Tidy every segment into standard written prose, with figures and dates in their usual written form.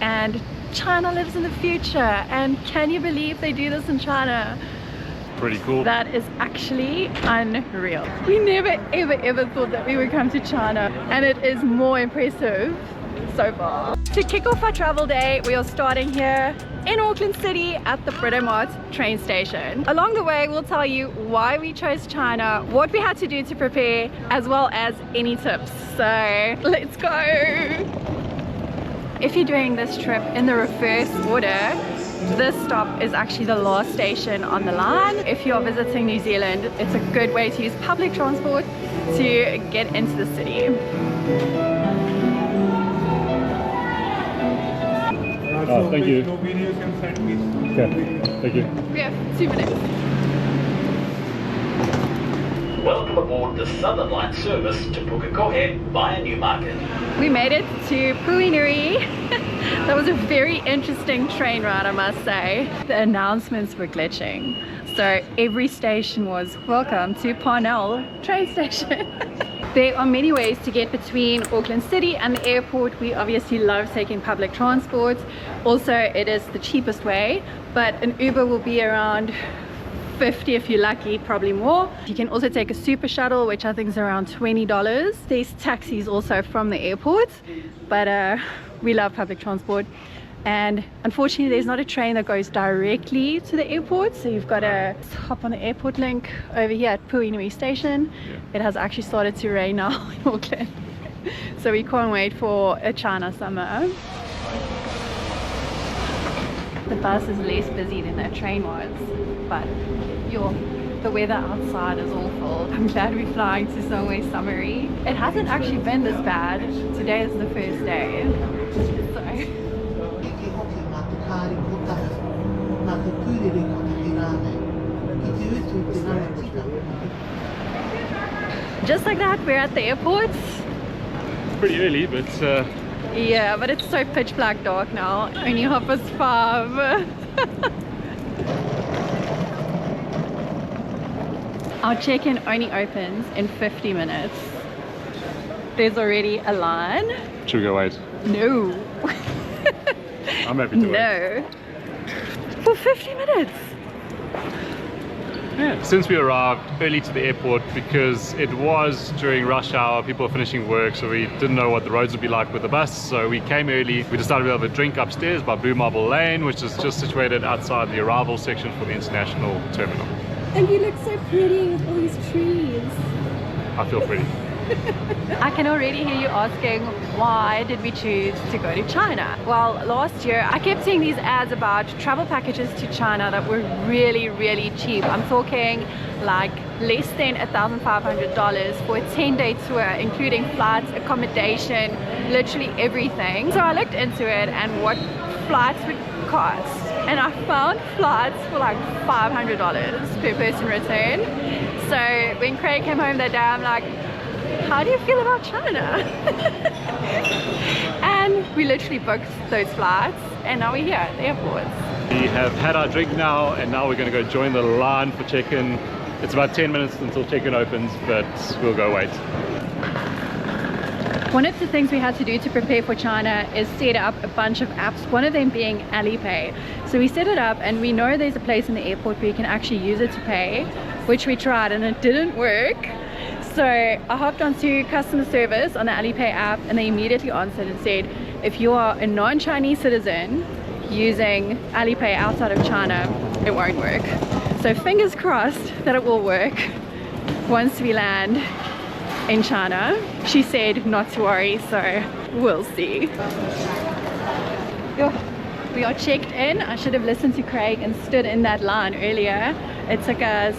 and China lives in the future. And can you believe they do this in China? Pretty cool. That is actually unreal. We never ever thought that we would come to China, and it is more impressive so far. To kick off our travel day, we are starting here in Auckland City at the Britomart train station. Along the way, we'll tell you why we chose China, what we had to do to prepare, as well as any tips. So let's go. If you're doing this trip in the reverse order, this stop is actually the last station on the line. If you're visiting New Zealand, it's a good way to use public transport to get into the city. Oh, thank you. No videos can send me. Okay, thank you. We have 2 minutes. Welcome aboard the Southern Line service to Pukekohe via Newmarket. We made it to Puinui. That was a very interesting train ride, I must say. The announcements were glitching. So every station was welcome to Parnell train station. There are many ways to get between Auckland City and the airport. We obviously love taking public transport. Also, it is the cheapest way, but an Uber will be around 50 if you're lucky, probably more. You can also take a super shuttle, which I think is around $20. There's taxis also from the airport, but we love public transport. And unfortunately, there's not a train that goes directly to the airport, so you've got to hop on the airport link over here at Puinui station. It has actually started to rain now in Auckland, so we can't wait for a China summer. The bus is less busy than the train was, but the weather outside is awful. I'm glad we're flying to somewhere summery. It hasn't actually been this bad. Today is the first day. So. Just like that, we're at the airport. It's pretty early, but yeah, but it's so pitch black dark now. Only 5:30. Our check-in only opens in 50 minutes. There's already a line. should we go wait? No. I'm happy to wait. No. For 50 minutes. Yeah, since we arrived early to the airport, because it was during rush hour, people were finishing work, so we didn't know what the roads would be like with the bus, so we came early. We decided we'd have a drink upstairs by Blue Marble Lane, which is just situated outside the arrival section for the international terminal. And you look so pretty with all these trees. I feel pretty. I can already hear you asking, why did we choose to go to China? Well, last year I kept seeing these ads about travel packages to China that were really, really cheap. I'm talking like less than $1,500 for a 10-day tour, including flights, accommodation, literally everything. So I looked into it and what flights would cost, and I found flights for like $500 per person return. So when Craig came home that day, I'm like, how do you feel about China? And we literally booked those flights, and now we're here at the airport. We have had our drink now, and now we're going to go join the line for check-in. It's about 10 minutes until check-in opens, but we'll go wait. One of the things we had to do to prepare for China is set up a bunch of apps, one of them being Alipay. So we set it up, and we know there's a place in the airport where you can actually use it to pay, which we tried and it didn't work. So I hopped onto customer service on the Alipay app, and they immediately answered and said, if you are a non-Chinese citizen using Alipay outside of China, it won't work. So fingers crossed that it will work once we land in China. She said not to worry, so we'll see. We are checked in. I should have listened to Craig and stood in that line earlier. It took us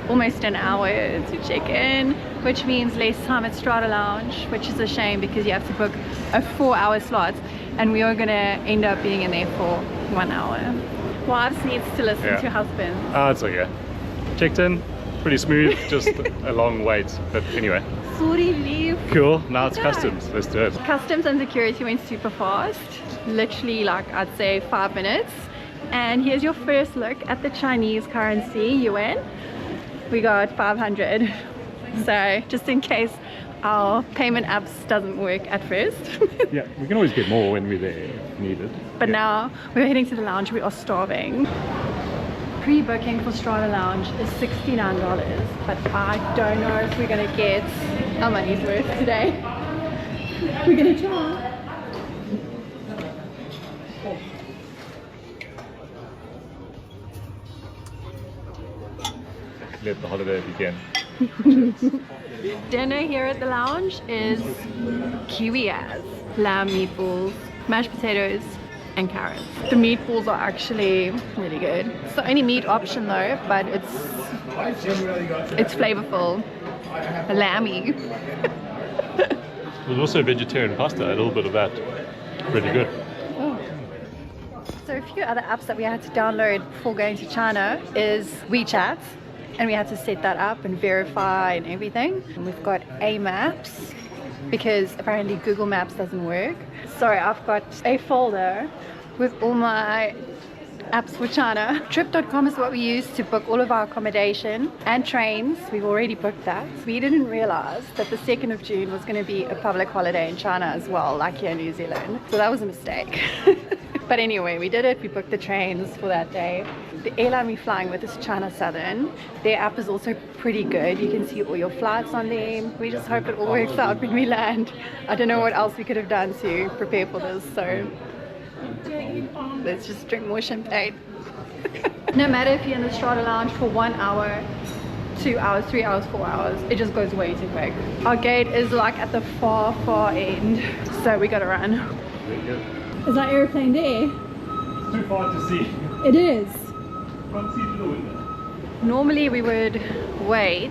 almost an hour to check in, which means less time at Strata Lounge, which is a shame because you have to book a 4-hour slot, and we are going to end up being in there for 1 hour. Wives needs to listen to husbands. Oh, it's okay. Checked in, pretty smooth, just a long wait, but anyway. Sorry, leave. Cool, now it's customs, let's do it. Customs and security went super fast, literally like I'd say 5 minutes. And here's your first look at the Chinese currency, yuan. We got 500. So just in case our payment apps doesn't work at first. Yeah, we can always get more when we're there if needed. But now we're heading to the lounge. We are starving. Pre-booking for Strata Lounge is $69, but I don't know if we're gonna get our money's worth today. We're gonna try. Let the holiday begin. Dinner here at the lounge is kiwi-as, lamb meatballs, mashed potatoes, and carrots. The meatballs are actually really good. It's the only meat option though, but it's flavorful, lamby. There's also vegetarian pasta, a little bit of that. Really good. So a few other apps that we had to download before going to China is WeChat, and we had to set that up and verify and everything. And we've got A-Maps because apparently Google Maps doesn't work. So I've got a folder with all my apps for China. Trip.com is what we use to book all of our accommodation and trains. We've already booked that. We didn't realize that the 2nd of June was going to be a public holiday in China as well, like here in New Zealand. So that was a mistake. But anyway, we did it. We booked the trains for that day. The airline we're flying with is China Southern. Their app is also pretty good. You can see all your flights on there. We just hope it all works out when we land. I don't know what else we could have done to prepare for this, so let's just drink more champagne. No matter if you're in the Strata Lounge for 1 hour, 2 hours, 3 hours, 4 hours, it just goes way too quick. Our gate is like at the far end, so we gotta run. Is that airplane there? Too far to see. It is. Can't see through the window. Normally we would wait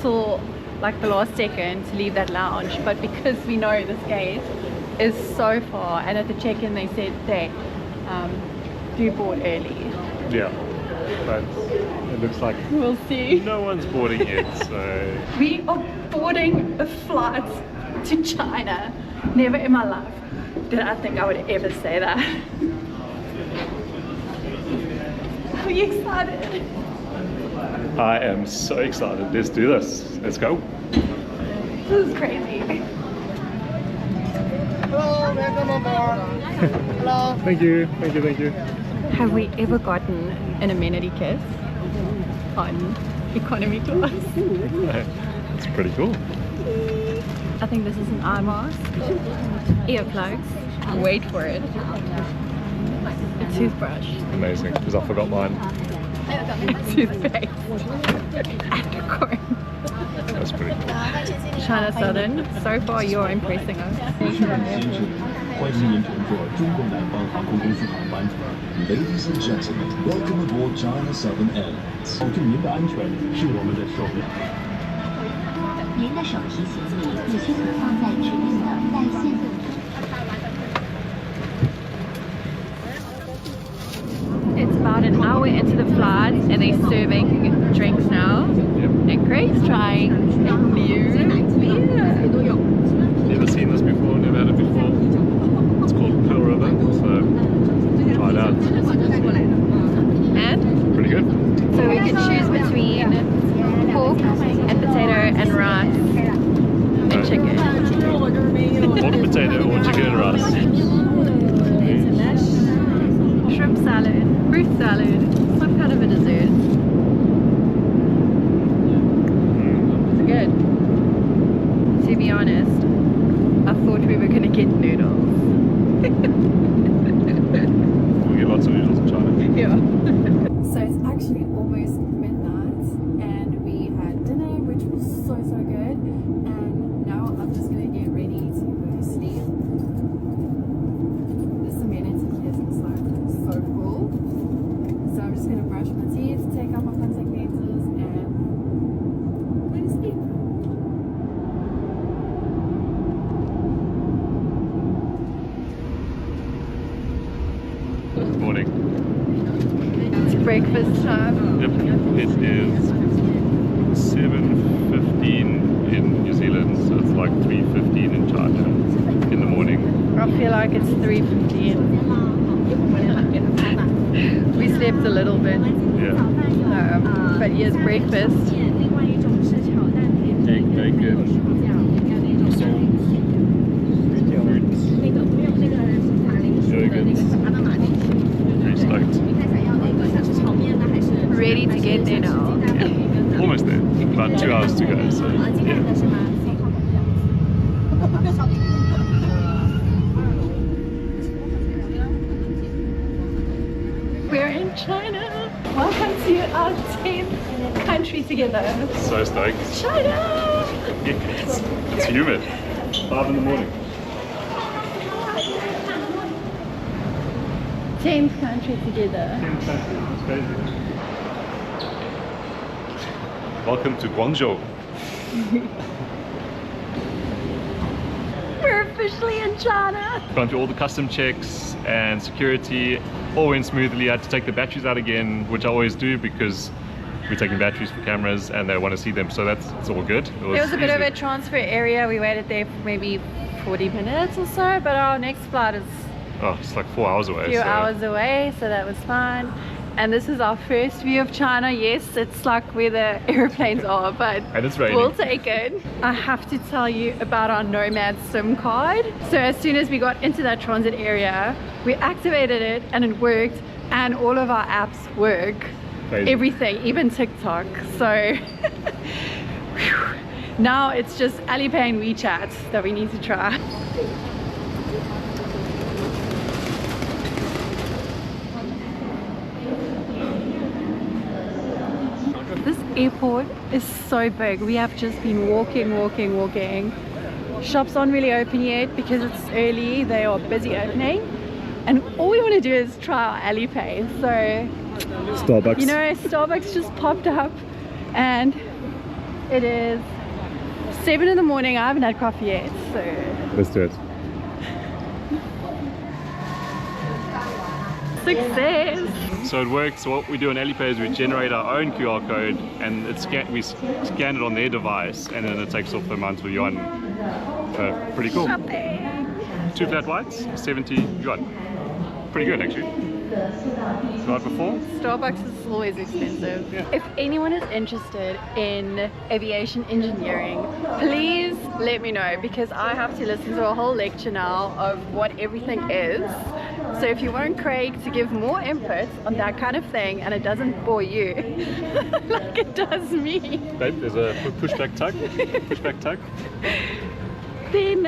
till like the last second to leave that lounge, but because we know this gate is so far, and at the check-in they said they do board early. Yeah, but it looks like We'll see. no one's boarding yet, so... We are boarding a flight to China. Never in my life did I think I would ever say that. Are you excited? I am so excited. Let's do this. Let's go. This is crazy. Hello, welcome aboard. Hello. Thank you, thank you, thank you. Have we ever gotten an amenity kiss on economy class? It's pretty cool. I think this is an eye mask, earplugs, wait for it, a toothbrush, Amazing, because I forgot mine. toothpaste, and a comb. That's pretty cool. China Southern, so far you're impressing us. 欢迎您乘坐中国南方航空公司航班。Ladies and gentlemen, welcome aboard China Southern Airlines。保证您的安全是我们的首要。您的手提行李必须存放在指定的带线位置。 It's about an hour into the flight and they're serving drinks now. Yep. And Craig's trying a new beer. Never seen this before, never had it before. It's called Pearl River, so try it out. And Pretty good. so we can choose between pork and potato and rice and chicken. Pork, potato, or chicken and rice. Shrimp salad, fruit salad, some kind of a dessert. It's good. To be honest, I thought we were gonna get noodles. We'll get lots of noodles in China. Yeah. So it's actually almost midnight and we had dinner, which was so good, and now I'm just gonna get ready to go to sleep. This amenity is like so cool. So I'm just gonna brush my teeth, take out my contact lenses, and go to sleep. Good morning. It's breakfast time. Yep, it is 7:15 in New Zealand, so it's like 3:15 in China in the morning. I feel like it's 3:15. We slept a little bit, Yeah. but here's breakfast. Egg bacon, time. So yeah. We're in China. Welcome to our 10th country together. So stoked. China! Yeah, it's humid. 5 in the morning. 10th country together. It's crazy. Welcome to Guangzhou. We're officially in China. Gone through all the custom checks and security. All went smoothly. I had to take the batteries out again, which I always do because we're taking batteries for cameras and they want to see them, so it's all good. There was a bit of a transfer area. We waited there for maybe 40 minutes or so, but our next flight is it's like 4 hours away. a few hours away, so that was fine. And this is our first view of China. Yes, it's like where the airplanes are, but And it's raining. we'll take it. I have to tell you about our Nomad SIM card. So as soon as we got into that transit area, we activated it and it worked, and all of our apps work. Crazy. Everything, even TikTok. So now it's just Alipay and WeChat that we need to try. This airport is so big. We have just been walking. Shops aren't really open yet because it's early. They are busy opening. And all we want to do is try our Alipay. So, Starbucks. you know, Starbucks just popped up and it is 7 in the morning. I haven't had coffee yet, so Let's do it. success. So it works. So what we do on Alipay is we generate our own QR code and we scan it on their device, and then it takes off the amount of yuan. Pretty cool. Shopping. 2 flat whites, 70 yuan. Pretty good actually. Tried before? Starbucks is always expensive. Yeah. If anyone is interested in aviation engineering, please let me know, because I have to listen to a whole lecture now of what everything is. So if you want Craig to give more input on that kind of thing and it doesn't bore you like it does me, Babe, there's a pushback tug. Pushback tug. then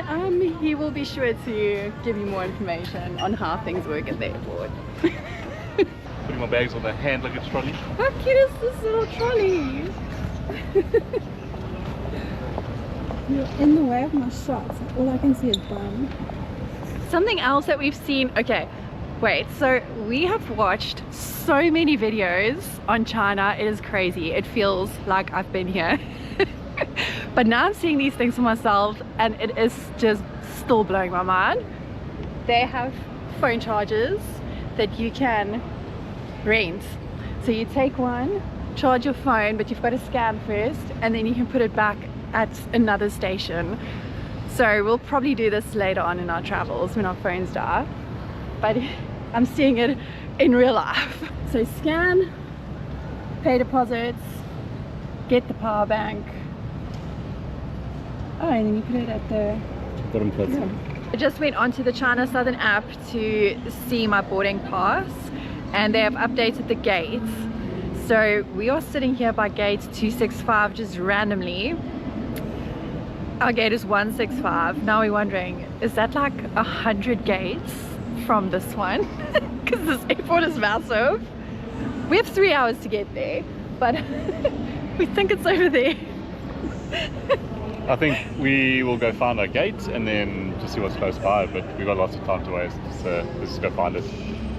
he will be sure to give you more information on how things work at the airport. Putting my bags on the hand luggage trolley. How cute is this little trolley? You're in the way of my shots. All I can see is bum. Something else that we've seen, okay, wait, so we have watched so many videos on China. It is crazy. It feels like I've been here. But now I'm seeing these things for myself and it is just still blowing my mind. They have phone chargers that you can rent. So you take one, charge your phone, but you've got to scan first and then you can put it back at another station. So we'll probably do this later on in our travels when our phones die, but I'm seeing it in real life. So scan, pay deposits, get the power bank. Oh, and then you put it at the Bottom plate. yeah. I just went onto the China Southern app to see my boarding pass, and they have updated the gates. So we are sitting here by gate 265 just randomly. Our gate is 165. Now we're wondering, is that like 100 gates from this one? Because this airport is massive. We have 3 hours to get there, but we think it's over there. I think we will go find our gate and then just see what's close by, but we've got lots of time to waste, so let's just go find it.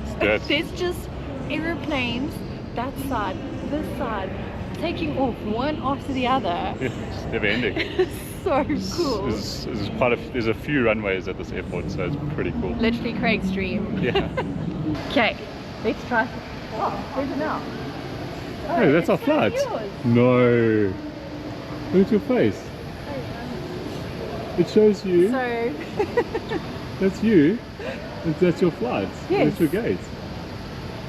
Let's do it. There's just aeroplanes, that side, this side, taking off one after the other. Yeah, it's never ending. So cool. There's a few runways at this airport, so it's pretty cool. Literally Craig's dream. Yeah. Okay, let's try. Oh, where's it now? Hey, that's our it's not flight. yours. No. Look at your face. It shows you. So, That's you. That's your flight. Yes. That's your gate.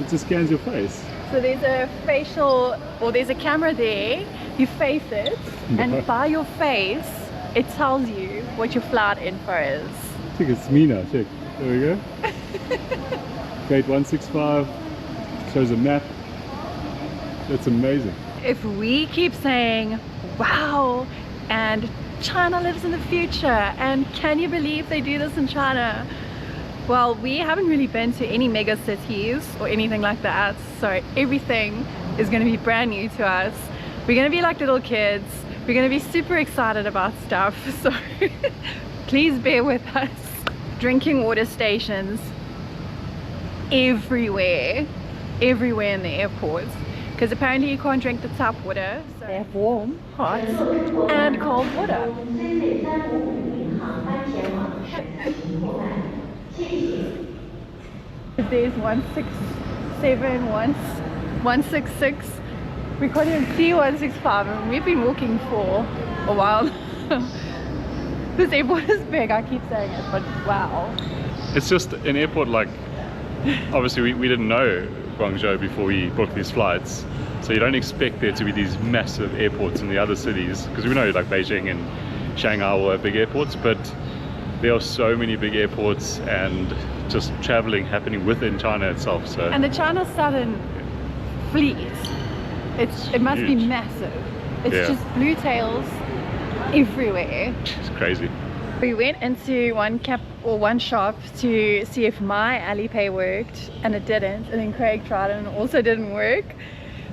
It just scans your face. so there's a facial, or there's a camera there. You face it, No. and by your face, it tells you what your flight info is. I think it's me now. Check. There we go. Gate 165. Shows a map. That's amazing. If we keep saying, wow, and China lives in the future, and can you believe they do this in China? Well, we haven't really been to any mega cities or anything like that, so everything is going to be brand new to us. We're going to be like little kids. We're going to be super excited about stuff, so please bear with us. Drinking water stations everywhere in the airport, because apparently you can't drink the tap water, so they have warm, hot and cold water. There's 167, 166. We can't even see 165, and we've been walking for a while. This airport is big, I keep saying it, but wow. It's just an airport like, obviously we didn't know Guangzhou before we booked these flights, so you don't expect there to be these massive airports in the other cities, because we know like Beijing and Shanghai all have big airports, but there are so many big airports and just traveling happening within China itself. So and the China Southern Fleet, it must be huge. massive. It's just blue tails everywhere. It's crazy. We went into one shop to see if my Alipay worked, and it didn't, and then Craig tried it and it also didn't work.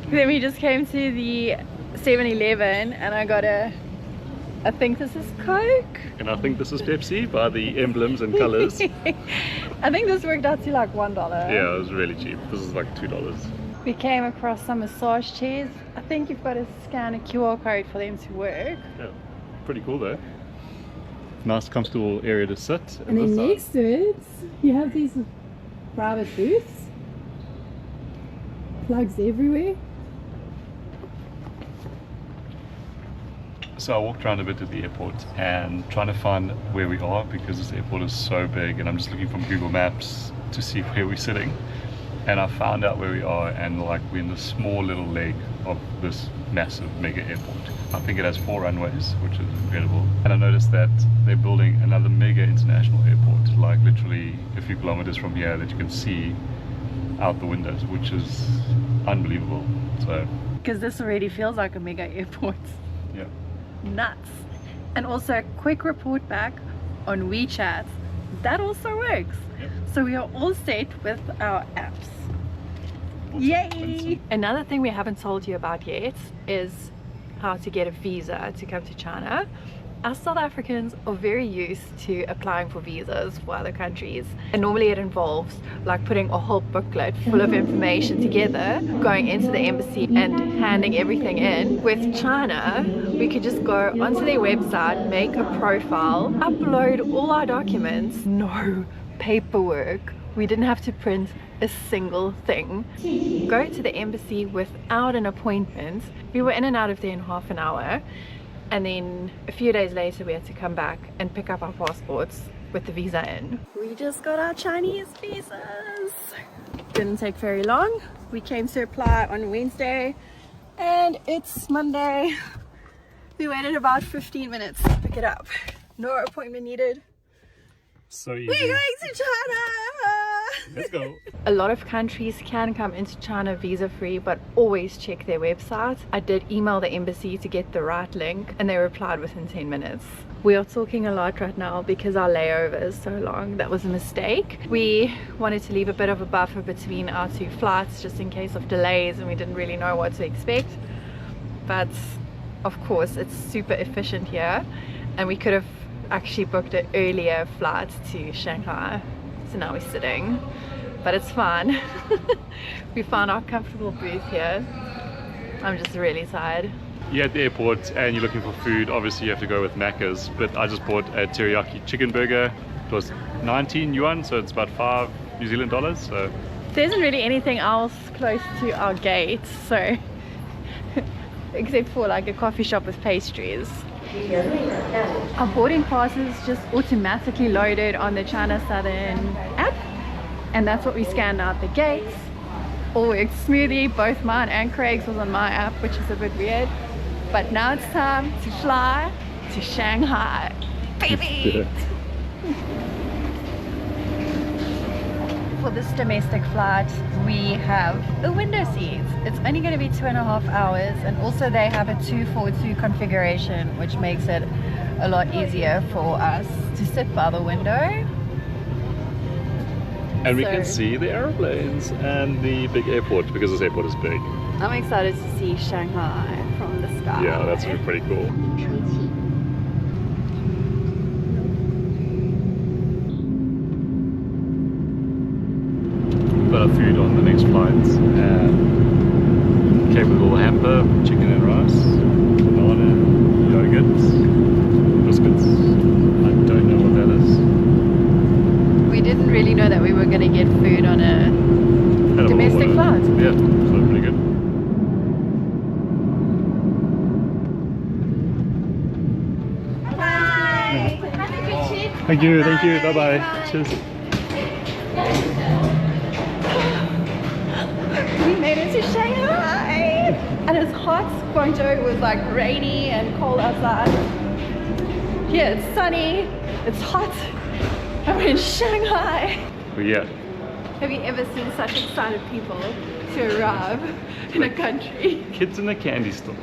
Then we just came to the 7-Eleven and I got I think this is Coke, And I think this is Pepsi by the emblems and colors. I think this worked out to like $1. Yeah, it was really cheap. This is like $2. We came across some massage chairs. I think you've got to scan a QR code for them to work. Yeah, pretty cool though. Nice comfortable area to sit. And then next to it, you have these private booths. Plugs everywhere. So I walked around a bit at the airport and trying to find where we are, because this airport is so big, and I'm just looking from Google Maps to see where we're sitting. And I found out where we are, and like we're in the small little leg of this massive mega airport. I think it has 4 runways, which is incredible. And I noticed that they're building another mega international airport, like literally a few kilometers from here, that you can see out the windows, which is unbelievable. So Because this already feels like a mega airport. yeah. Nuts. And also a quick report back on WeChat. That also works. Yep. So we are all set with our apps. Yay! Another thing we haven't told you about yet is how to get a visa to come to China. Us South Africans are very used to applying for visas for other countries, and normally it involves like putting a whole booklet full of information together, going into the embassy and handing everything in. With China, we could just go onto their website, make a profile, upload all our documents, no paperwork. We didn't have to print a single thing. Go to the embassy without an appointment. We were in and out of there in half an hour. And then a few days later we had to come back and pick up our passports with the visa in. We just got our Chinese visas. Didn't take very long. We came to apply on Wednesday and it's Monday. We waited about 15 minutes to pick it up. No appointment needed. So easy. We're going to China! Let's go. A lot of countries can come into China visa free, but always check their website. I did email the embassy to get the right link and they replied within 10 minutes. We are talking a lot right now because our layover is so long. That was a mistake. We wanted to leave a bit of a buffer between our 2 flights just in case of delays, and we didn't really know what to expect. But of course it's super efficient here, and we could have actually booked an earlier flight to Shanghai. So now we're sitting, but it's fine. We found our comfortable booth here. I'm just really tired. You're at the airport and you're looking for food. Obviously you have to go with Macca's, but I just bought a teriyaki chicken burger. It was 19 yuan, so it's about 5 New Zealand dollars. So There isn't really anything else close to our gate, so except for like a coffee shop with pastries. Our boarding pass is just automatically loaded on the China Southern app, and that's what we scanned out the gates. All worked smoothly. Both mine and Craig's was on my app, which is a bit weird. But now it's time to fly to Shanghai, baby! for this domestic flight, we have a window seat. It's only going to be 2.5 hours, and also they have a 2-4-2 configuration, which makes it a lot easier for us to sit by the window. And we can see the airplanes and the big airport, because this airport is big. I'm excited to see Shanghai from the sky. Yeah, that's gonna be pretty cool. 吹气。 Got our food on the next flight. Came with a little hamper, chicken and rice, banana, yogurt, biscuits. I don't know what that is. We didn't really know that we were going to get food on a Had a domestic little, flight. Yeah, so pretty good. Thank you, bye bye. Cheers. We made it to Shanghai! And it's hot. Guangzhou was like rainy and cold outside. Here it's sunny, it's hot, and we're in Shanghai. But yeah, Have you ever seen such excited people to arrive in a country? kids in a candy store.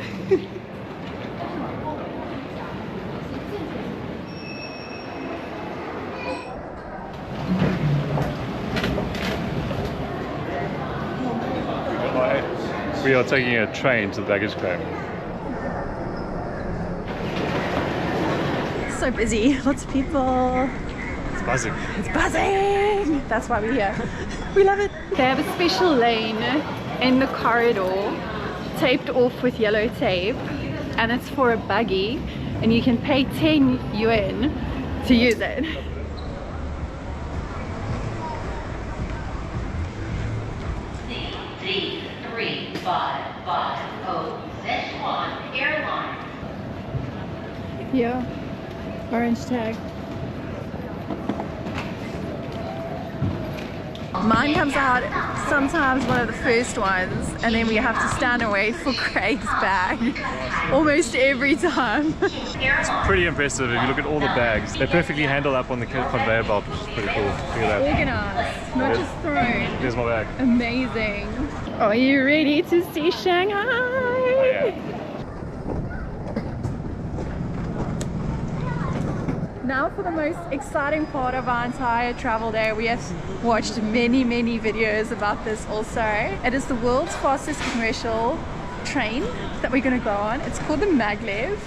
We are taking a train to the baggage claim. So busy, lots of people. It's buzzing. It's buzzing! That's why we're here. We love it. They have a special lane in the corridor taped off with yellow tape, and it's for a buggy, and you can pay 10 yuan to use it. Sichuan Airlines. Yeah, orange tag. Mine comes out sometimes one of the first ones, and then we have to stand away for Craig's bag almost every time. It's pretty impressive if you look at all the bags. They're perfectly handled up on the conveyor belt, which is pretty cool. Look at that. Organized, not just thrown. There's my bag. Amazing. Are you ready to see Shanghai? Oh, yeah. Now for the most exciting part of our entire travel day. We have watched many videos about this also. It is the world's fastest commercial train that we're going to go on. It's called the maglev,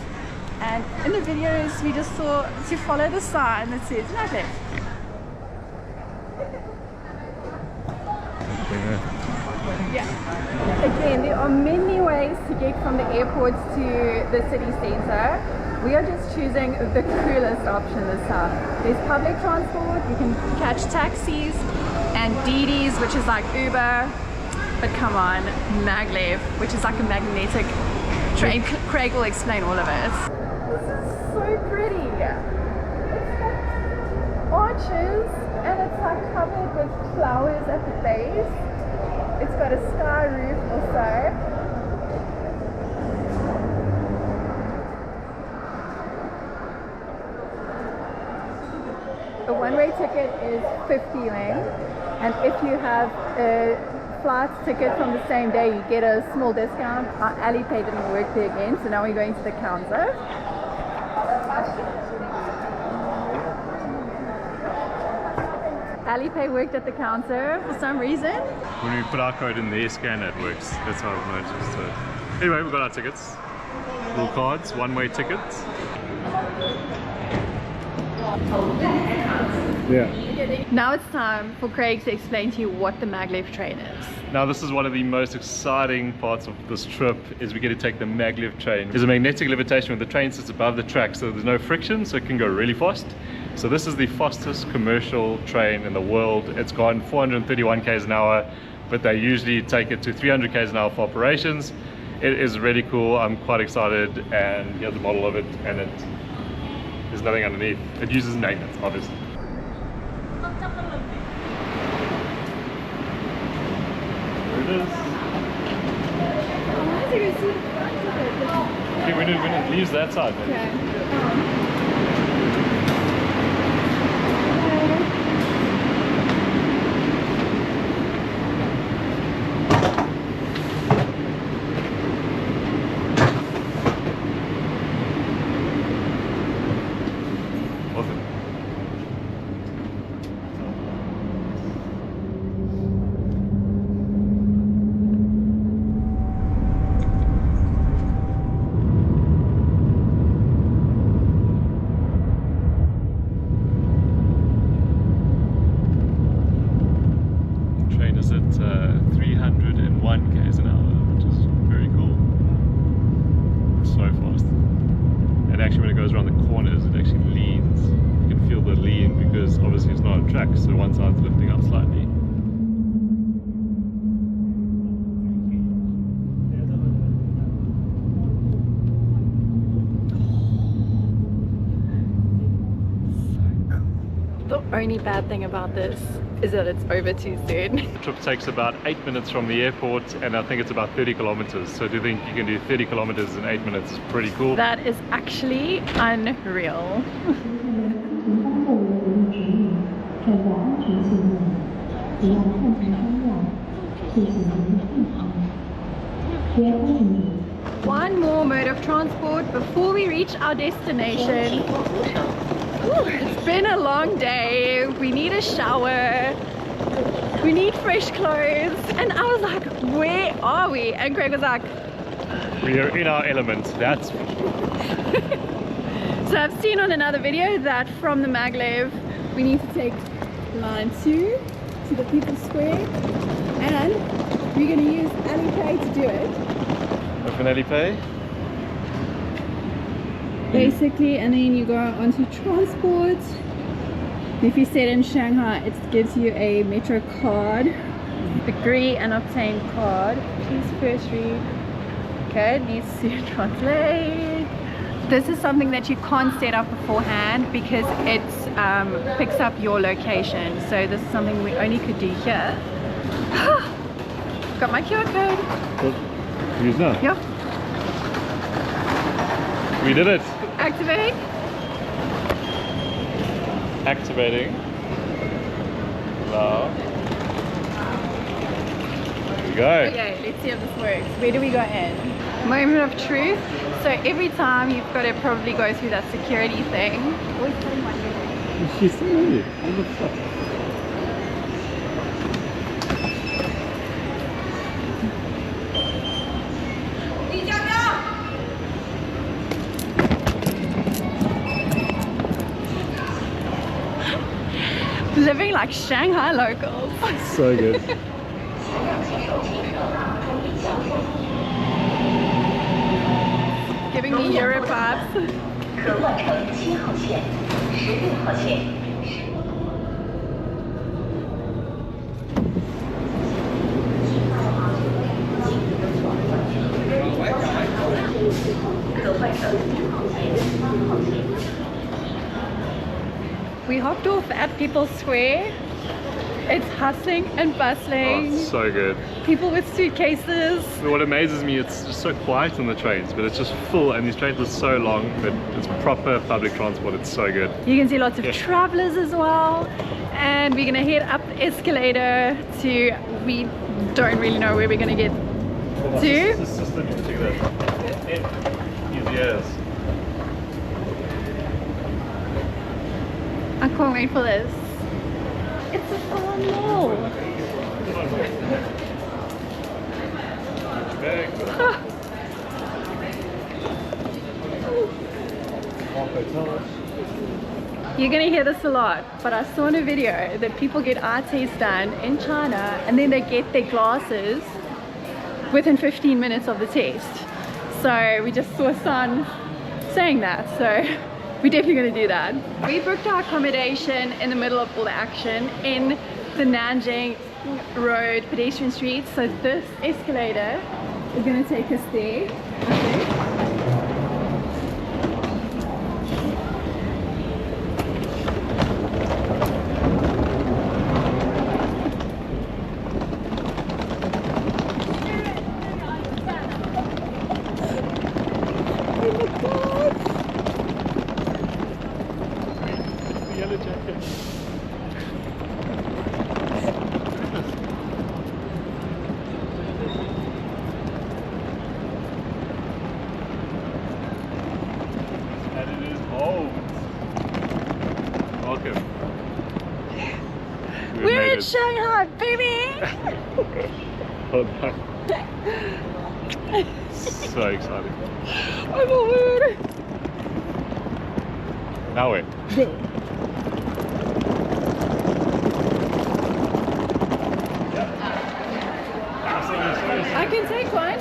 and in the videos we just saw to follow the sign that says maglev. Yeah. Again, there are many ways to get from the airport to the city center. We are just choosing the coolest option this time. There's public transport, you can catch taxis and Didi's, which is like Uber. But come on, maglev, which is like a magnetic train. Craig will explain all of it. This is so pretty. It's got arches and it's like covered with flowers at the base. It's got a sky roof also. A one-way ticket is 50 yuan, and if you have a flight ticket from the same day, you get a small discount. Our Alipay didn't work there again, so now we're going to the counter. Alipay worked at the counter for some reason. When we put our code in their scanner, it works. That's how I've noticed. So anyway, we've got our tickets. Little cards, one-way tickets. Yeah. Now it's time for Craig to explain to you what the maglev train is. Now this is one of the most exciting parts of this trip, is we get to take the maglev train. There's a magnetic levitation where the train sits above the track, so there's no friction, so it can go really fast. So this is the fastest commercial train in the world. It's gone 431 k's an hour, but they usually take it to 300 k's an hour for operations. It is really cool. I'm quite excited, and here's a model of it, and there's nothing underneath. It uses magnets, obviously. There it is. Okay, when it leaves that side, then. Okay. is at 301 km an hour, which is very cool. So fast. And actually when it goes around the corners, it actually leans. You can feel the lean because obviously it's not a track, so one side's lifting up slightly. The only bad thing about this is that it's over too soon. The trip takes about 8 minutes from the airport, and I think it's about 30 kilometers. So to think you can do 30 kilometers in 8 minutes is pretty cool. That is actually unreal. One more mode of transport before we reach our destination. Ooh, it's been a long day. We need a shower. We need fresh clothes. And I was like, where are we? And Craig was like, We are in our element. That's so I've seen on another video that from the maglev we need to take line 2 to the People's Square, and we're going to use Alipay to do it. Open Alipay. Basically, and then you go onto transport. If you set in Shanghai, it gives you a metro card. Agree and obtain card. Please first read. Okay, it needs to translate. This is something that you can't set up beforehand because it picks up your location. So this is something we only could do here. Got my QR code. Cool. Use now. Yep. We did it. Activate. Activating. Now. There we go. Okay, let's see if this works. Where do we go in? Moment of truth. So every time you've got to probably go through that security thing. She's so ready. What the fuck? Living like Shanghai locals. So good. Giving me Europe vibes. We hopped off at People's Square. It's hustling and bustling. Oh, it's so good. People with suitcases. What amazes me, it's just so quiet on the trains, but it's just full, and these trains are so long, but it's proper public transport. It's so good. You can see lots of travelers as well. And we're gonna head up the escalator to, we don't really know where we're gonna get to. This system, you can take that. Easy as. I can't wait for this. It's a fun mall. You're gonna hear this a lot, but I saw in a video that people get eye tests done in China and then they get their glasses within 15 minutes of the test. So we just saw a sign saying that, so we're definitely going to do that. We booked our accommodation in the middle of all the action in the Nanjing Road pedestrian street. So this escalator is going to take us there. We're in Shanghai, baby! Oh, no. So exciting. I'm over. Now where? There. can take one.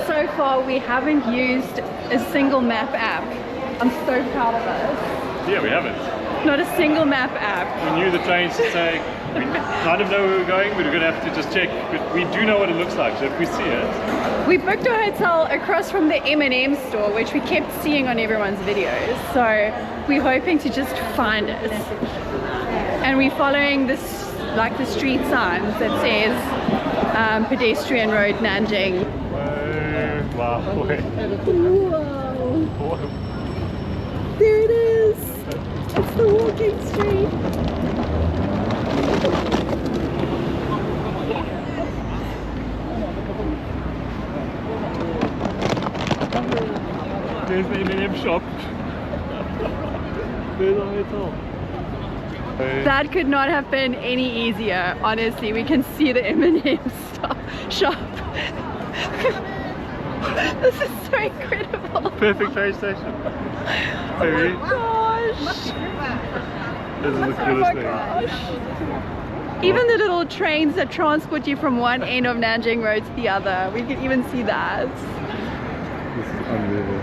So far, we haven't used a single map app. I'm so proud of us. Yeah, we haven't. Not a single map app. We knew the trains to take. We kind of know where we're going, but we're going to have to just check. But we do know what it looks like, so if we see it. We booked a hotel across from the M&M store, which we kept seeing on everyone's videos. So we're hoping to just find it. And we're following this, like the street signs that says pedestrian road Nanjing. Wow. Whoa. There it is. It's the walking street. There's the M&M shop. There's our hotel. That could not have been any easier, honestly. We can see the M&M shop. This is so incredible. Perfect train station. Oh my gosh. This is the coolest thing. Even the little trains that transport you from one end of Nanjing Road to the other. We can even see that. This is unbelievable.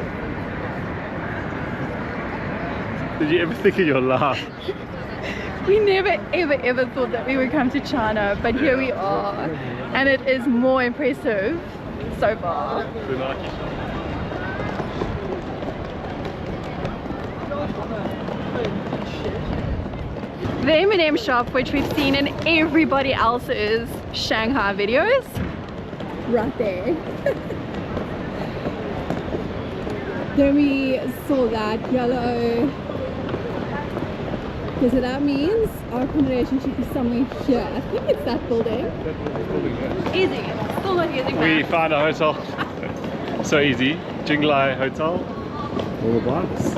Did you ever think in your life? We never ever thought that we would come to China, but here we are. And it is more impressive so far. The M&M shop, which we've seen in everybody else's Shanghai videos. Right there. Then we saw that yellow. Okay, so that means our accommodation should be somewhere here. I think it's that building. Easy. Still not using We maps. found a hotel. So easy. Jinglai Hotel. All the blocks.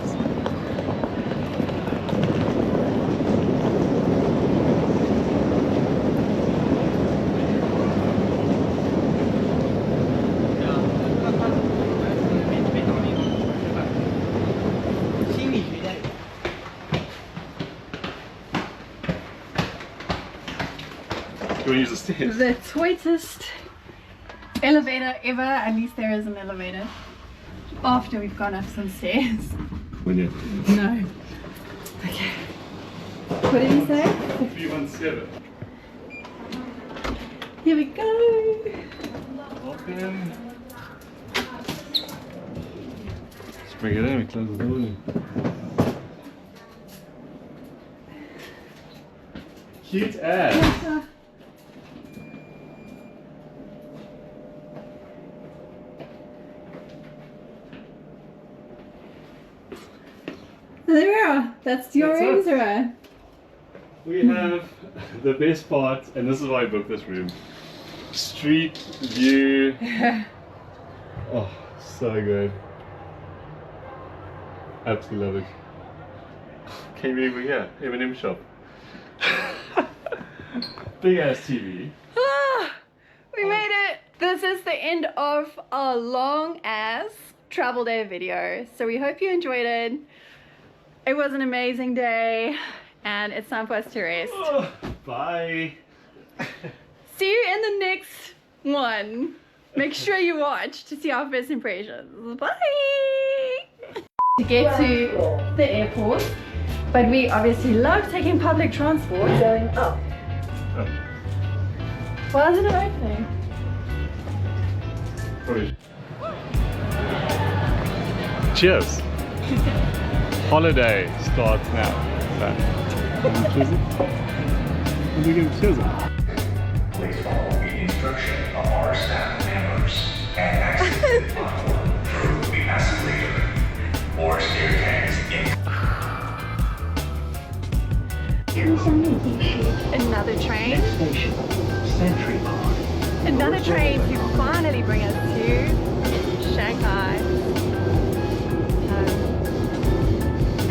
Do you want to use the stairs? The tightest elevator ever. At least there is an elevator. After we've gone up some stairs. When you No. Okay. What did you say? 317. Here we go. Open. Let's bring it in, we close the door. Cute ass. There we are. That's your That's it. answer. We have the best part, and this is why I booked this room. Street view. Oh, so good. Absolutely love it. Can't believe we're here. M&M shop. Big ass TV. We made it. This is the end of our long ass travel day video. So we hope you enjoyed it. It was an amazing day and it's time for us to rest. Oh, bye. See you in the next one. Make sure you watch to see our first impressions. Bye. To get to the airport, but we obviously love taking public transport. Going up. Oh. Why isn't it opening? Sorry. Cheers. Holiday starts now. Cheers. What do we give cheers on? Please follow the instruction of our staff members and exit the platform through the escalator or staircase in. Another train. Another train to finally bring us to Shanghai.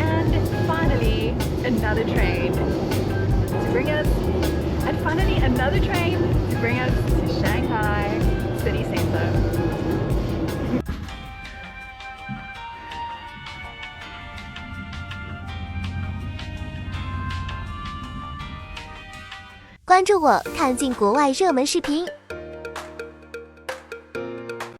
And finally another train to bring us, and finally another train to bring us to Shanghai city center. 关注我，看尽国外热门视频。